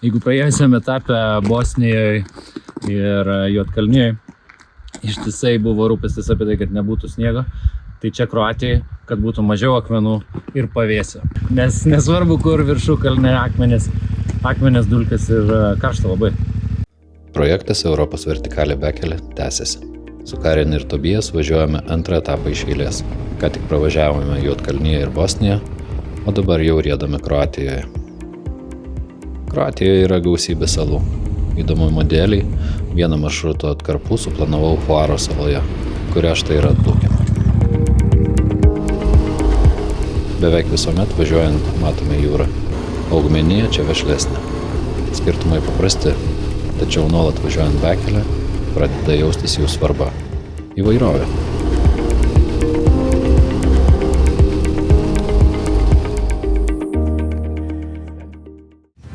Jeigu praėjusiam etape Bosnijoje ir Juodkalnijoje ištisai buvo rūpestis apie tai, kad nebūtų sniego, tai čia Kroatijai, kad būtų mažiau akmenų ir pavėsio. Nes nesvarbu, kur viršukalnė akmenės, dulkės ir karšta labai. Projektas Europos vertikalė bekelė tęsiasi. Su Karin ir Tobijas važiuojame antrą etapą iš eilės. Ką tik pravažiavome Juodkalniją ir Bosniją, o dabar jau riedame Kroatijoje. Kroatijoje yra gausybė salų. Įdomumo dėliai vieną maršruto atkarpų suplanavau Faro saloje, kurią štai ir atplaukėme. Beveik visuomet važiuojant matome jūrą. Augmenija čia vešlesnė. Skirtumai paprasti, tačiau nuolat važiuojant bekelę pradeda jaustis jų svarba. Įvairovė.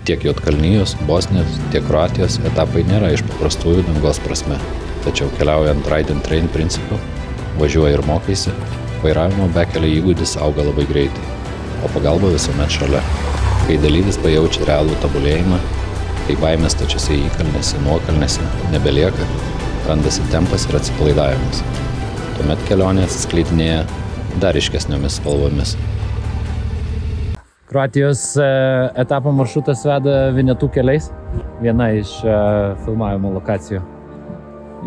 Tiek Juodkalnijos, Bosnijos, tiek Kroatijos etapai nėra iš paprastųjų dangos prasme, tačiau keliaujant ride and train principu, važiuoji ir mokaisi, vairavimo bekelio įgūdis auga labai greitai, o pagalba visuomet šalia. Kai dalyvis pajaučia realų tobulėjimą, kai baimės stačiose įkalnėse, nuokalnėse nebelieka, randasi tempas ir atsipalaidavimas. Tuomet kelionė atsiskleidinėja dar ryškesniomis spalvomis. Kroatijos etapo maršrutas veda Vinetų keliais, viena iš filmavimo lokacijų.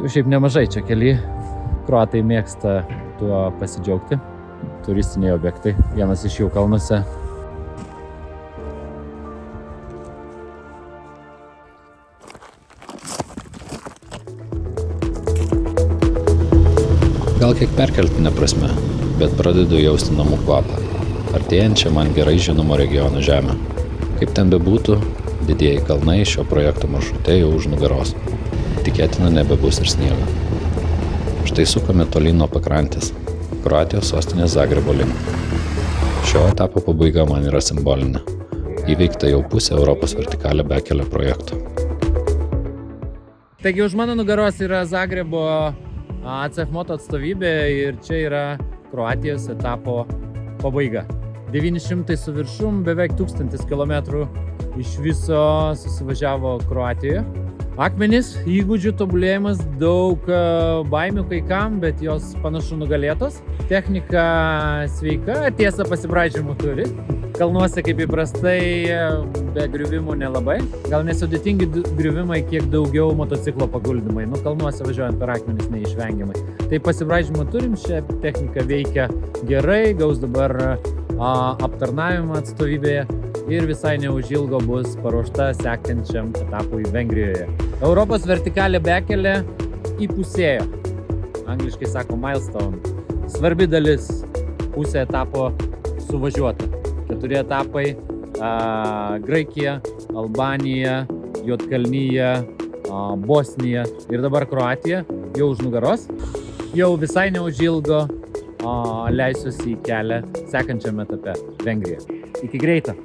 Jų šiaip nemažai čia keli. Kroatai mėgsta tuo pasidžiaugti. Turistiniai objektai, vienas iš jų kalnuose. Gal kiek perkeltinė prasme, bet pradedu jausti namų kvapą. Artėjančią man gerai žinomo regiono žemę. Kaip ten bebūtų, didieji kalnai šio projekto maršrute jau už nugaros. Tikėtina nebebus ir sniego. Štai sukame tolyn nuo pakrantės, Kroatijos sostinės Zagrebo link. Šio etapo pabaiga man yra simbolinė. Įveikta jau pusė Europos vertikalė bekelio projekto. Taigi už mano nugaros yra Zagrebo ACF Moto atstovybė ir čia yra Kroatijos etapo pabaiga. 900 su viršum, beveik 1000 kilometrų iš viso susivažiavo Kroatijoje. Akmenys, įgūdžių tobulėjimas, daug baimių kai kam, bet jos panašu nugalėtos. Technika sveika, tiesa pasibraidžimų turi. Kalnuose kaip įprastai, be griuvimų nelabai. Gal nesudėtingi griuvimai, kiek daugiau motociklo paguldymai. Kalnuose važiuojant per akmenis neišvengiamai. Tai pasibraidžimų turim, šią techniką veikia gerai, gaus dabar aptarnavimą atstovybėje ir visai neužilgo bus paruošta sekančiam etapui Vengrijoje. Europos vertikalė bekelė įpusėjo. Angliškai sako milestone. Svarbi dalis, pusė etapo suvažiuota. 4 etapai Graikija, Albanija, Juodkalnija, Bosnija ir dabar Kroatija jau už nugaros. Jau visai neužilgo leisiuosi į kelią sekančiam etape Vengrija. Iki greito!